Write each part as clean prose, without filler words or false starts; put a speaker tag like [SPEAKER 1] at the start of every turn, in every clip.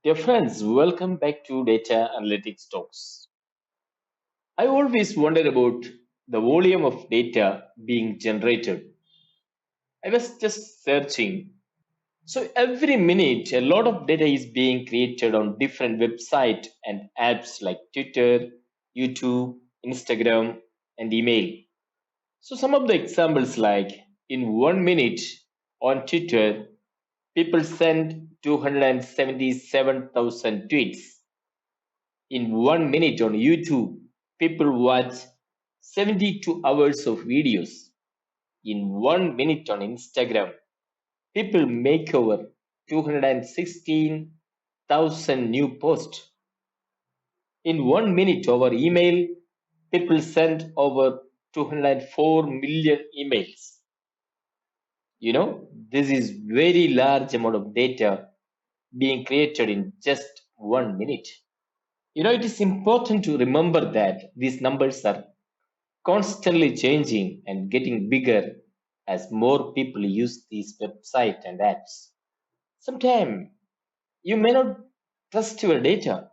[SPEAKER 1] Dear friends, welcome back to Data Analytics Talks. I always wondered about the volume of data being generated. I was just searching. So every minute, a lot of data is being created on different websites and apps like Twitter, YouTube, Instagram, and email. So some of the examples like in 1 minute on Twitter, people send 277,000 tweets. In 1 minute on YouTube, people watch 72 hours of videos. In 1 minute on Instagram, people make over 216,000 new posts. In 1 minute over email, people send over 204 million emails. This is very large amount of data being created in just 1 minute. It is important to remember that these numbers are constantly changing and getting bigger as more people use these websites and apps. Sometimes you may not trust your data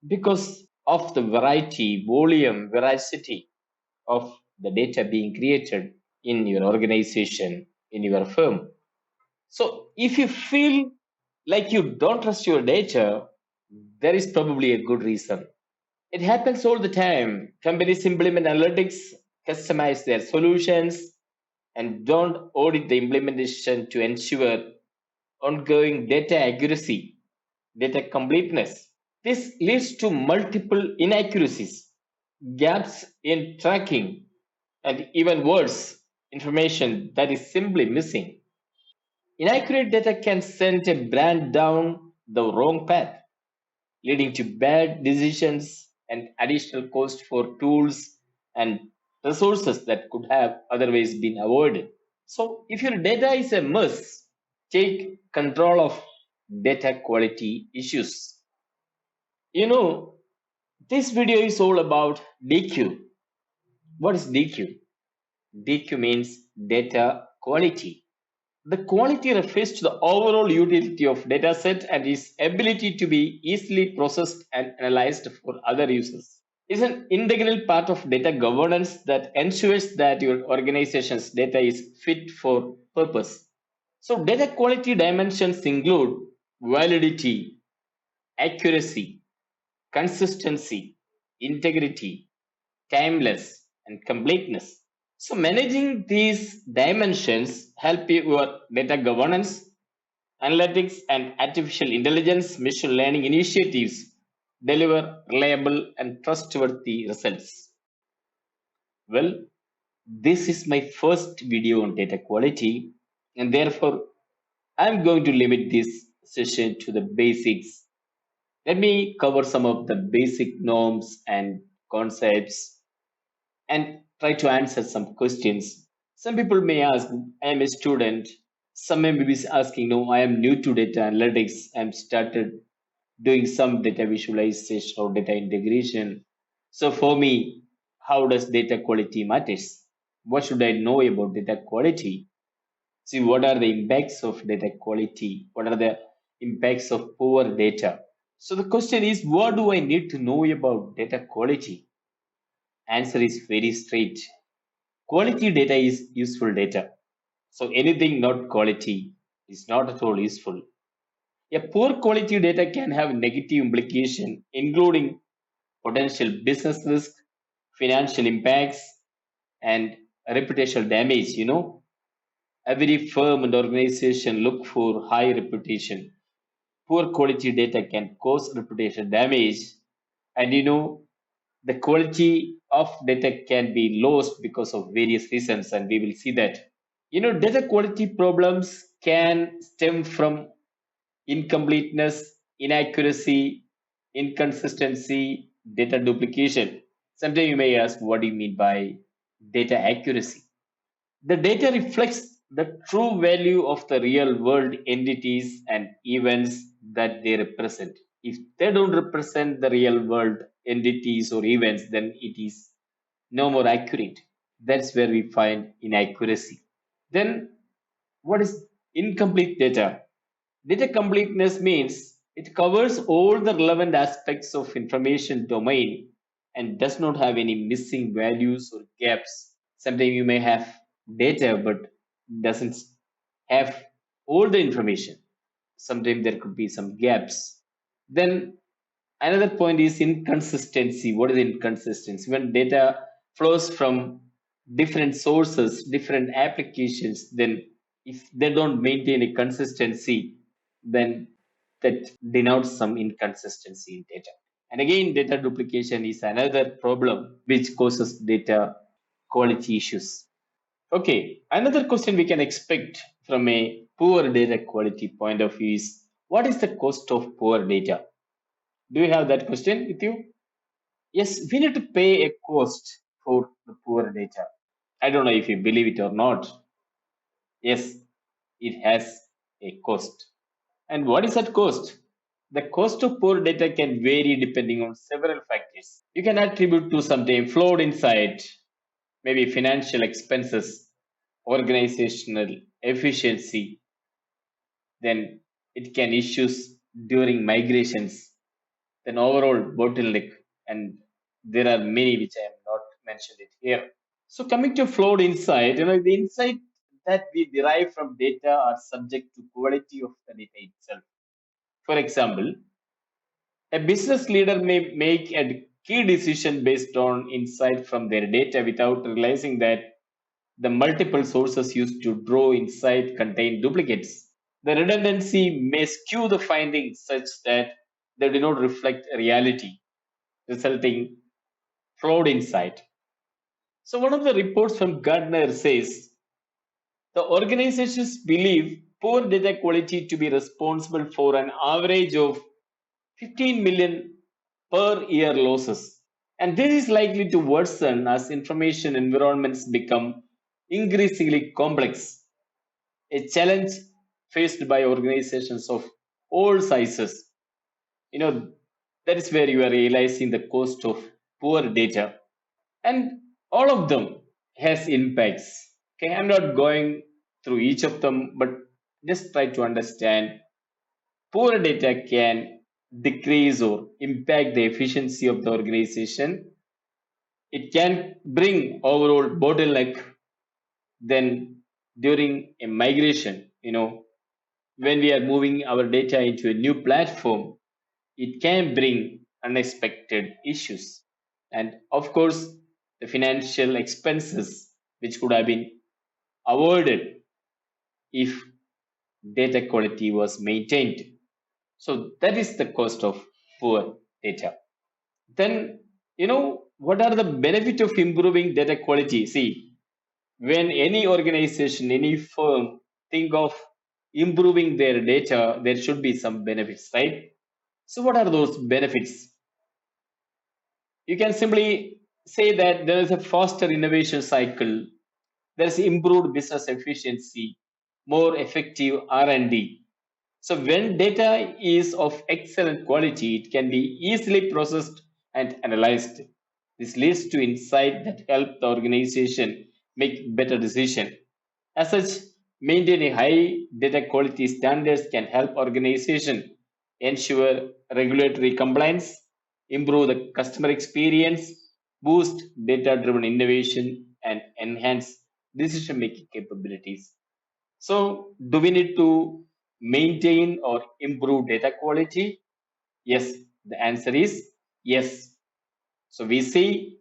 [SPEAKER 1] because of the variety, volume, veracity of the data being created in your organization, in your firm. So if you feel like you don't trust your data, there is probably a good reason. It happens all the time. Companies implement analytics, customize their solutions, and don't audit the implementation to ensure ongoing data accuracy, data completeness. This leads to multiple inaccuracies, gaps in tracking, and even worse, information that is simply missing. Inaccurate data can send a brand down the wrong path, leading to bad decisions and additional cost for tools and resources that could have otherwise been avoided. So, if your data is a mess, take control of data quality issues. You know, this video is all about DQ. What is DQ? DQ means data quality. The quality refers to the overall utility of dataset and its ability to be easily processed and analyzed for other users. It's an integral part of data governance that ensures that your organization's data is fit for purpose. So data quality dimensions include validity, accuracy, consistency, integrity, timeless, and completeness. So managing these dimensions help your data governance, analytics, and artificial intelligence machine learning initiatives deliver reliable and trustworthy results. Well, this is my first video on data quality, and therefore I'm going to limit this session to the basics. Let me cover some of the basic norms and concepts and try to answer some questions. Some people may ask, I am a student. Some may be asking, no, I am new to data analytics. I'm started doing some data visualization or data integration. So for me, how does data quality matters? What should I know about data quality? See, what are the impacts of data quality? What are the impacts of poor data? So the question is, what do I need to know about data quality? Answer is very straight. Quality data is useful data. So anything not quality is not at all useful. A poor quality data can have negative implication, including potential business risk, financial impacts, and reputational damage. Every firm and organization look for high reputation. Poor quality data can cause reputation damage, and the quality of data can be lost because of various reasons, and we will see that. Data quality problems can stem from incompleteness, inaccuracy, inconsistency, data duplication. Sometimes you may ask, what do you mean by data accuracy? The data reflects the true value of the real world entities and events that they represent. If they don't represent the real world entities or events, then it is no more accurate. That's where we find inaccuracy. Then, what is incomplete data? Data completeness means It covers all the relevant aspects of information domain and does not have any missing values or gaps. Sometimes you may have data but doesn't have all the information. Sometimes there could be some gaps. Then another point is inconsistency. What is inconsistency? When data flows from different sources, different applications, then if they don't maintain a consistency, then that denotes some inconsistency in data. And again, data duplication is another problem which causes data quality issues. Okay, another question we can expect from a poor data quality point of view is what is the cost of poor data? Do you have that question with you? Yes, we need to pay a cost for the poor data. I don't know if you believe it or not. Yes, it has a cost. And what is that cost? The cost of poor data can vary depending on several factors. You can attribute to something flawed insight, maybe financial expenses, organizational efficiency, then it can issues during migrations, then overall bottleneck, and there are many which I have not mentioned it here. So coming to flawed insight, the insight that we derive from data are subject to quality of the data itself. For example, a business leader may make a key decision based on insight from their data without realizing that the multiple sources used to draw insight contain duplicates. The redundancy may skew the findings such that they do not reflect reality, resulting flawed insight. So one of the reports from Gardner says the organizations believe poor data quality to be responsible for an average of 15 million per year losses. And this is likely to worsen as information environments become increasingly complex, a challenge faced by organizations of all sizes. You know, that is where you are realizing the cost of poor data. And all of them has impacts. Okay, I'm not going through each of them, but just try to understand poor data can decrease or impact the efficiency of the organization. It can bring overall bottleneck. Then during a migration, when we are moving our data into a new platform, it can bring unexpected issues. And of course, the financial expenses which could have been avoided if data quality was maintained. So that is the cost of poor data. Then, what are the benefit of improving data quality? See, when any organization, any firm think of improving their data, there should be some benefits, right? So what are those benefits? You can simply say that there is a faster innovation cycle, there's improved business efficiency, more effective R&D. So when data is of excellent quality, it can be easily processed and analyzed. This leads to insight that help the organization make better decisions. As such, maintaining high data quality standards can help organization ensure regulatory compliance, improve the customer experience, boost data-driven innovation, and enhance decision-making capabilities. So, do we need to maintain or improve data quality? Yes, the answer is yes. So, we see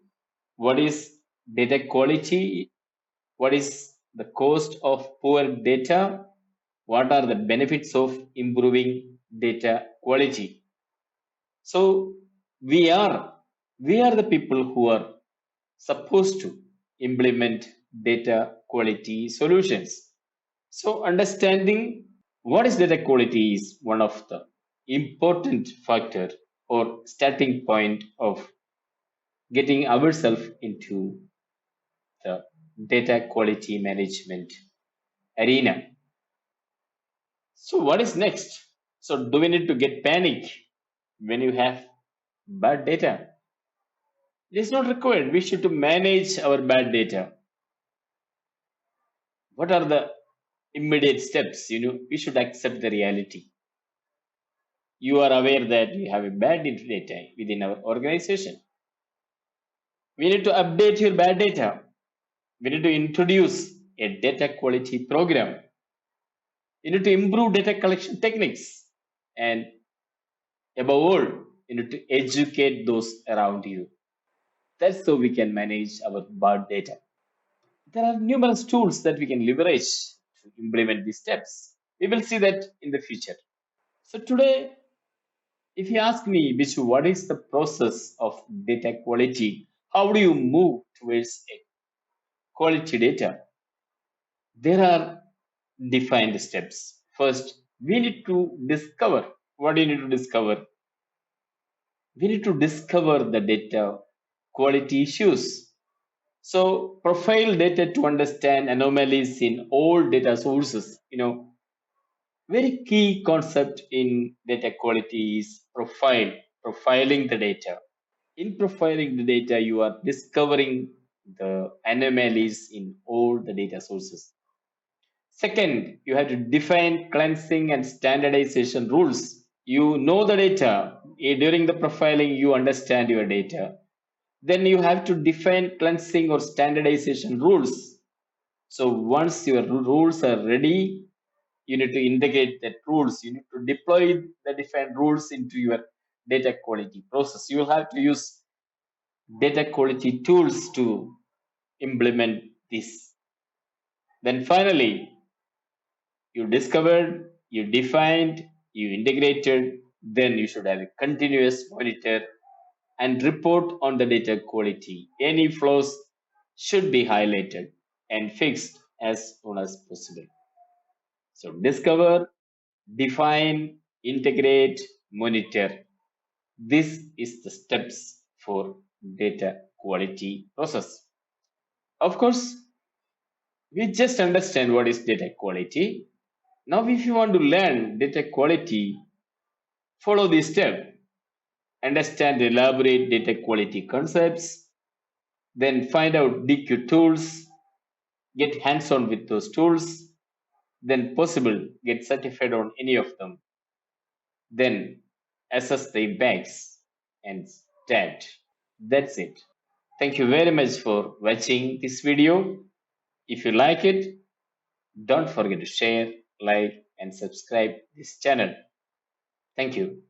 [SPEAKER 1] what is data quality, what is the cost of poor data, what are the benefits of improving data quality. So, we are we are the people who are supposed to implement data quality solutions. So, understanding what is data quality is one of the important factor or starting point of getting ourselves into the data quality management arena. So, what is next? So, do we need to get panic when you have bad data? It is not required. We should to manage our bad data. What are the immediate steps? We should accept the reality. You are aware that you have a bad data within our organization. We need to update your bad data. We need to introduce a data quality program. You need to improve data collection techniques. And above all, you need to educate those around you. That's so we can manage our bad data. There are numerous tools that we can leverage to implement these steps. We will see that in the future. So today, if you ask me, Bishu, what is the process of data quality? How do you move towards a quality data? There are defined steps. First, we need to discover. What do you need to discover? We need to discover the data quality issues. So, profile data to understand anomalies in all data sources. Very key concept in data quality is profiling the data. In profiling the data, you are discovering the anomalies in all the data sources. Second, you have to define cleansing and standardization rules. You know the data. During the profiling, you understand your data. Then you have to define cleansing or standardization rules. So once your rules are ready, you need to integrate that rules. You need to deploy the defined rules into your data quality process. You will have to use data quality tools to implement this. Then finally, you discovered, you defined, you integrated, then you should have a continuous monitor and report on the data quality. Any flaws should be highlighted and fixed as soon as possible. So discover, define, integrate, monitor. This is the steps for data quality process. Of course, we just understand what is data quality. Now, if you want to learn data quality, follow this step. Understand the elaborate data quality concepts, then find out DQ tools, get hands-on with those tools, then possible get certified on any of them, then assess the impacts and start. That's it. Thank you very much for watching this video. If you like it, don't forget to share, like, and subscribe this channel. Thank you.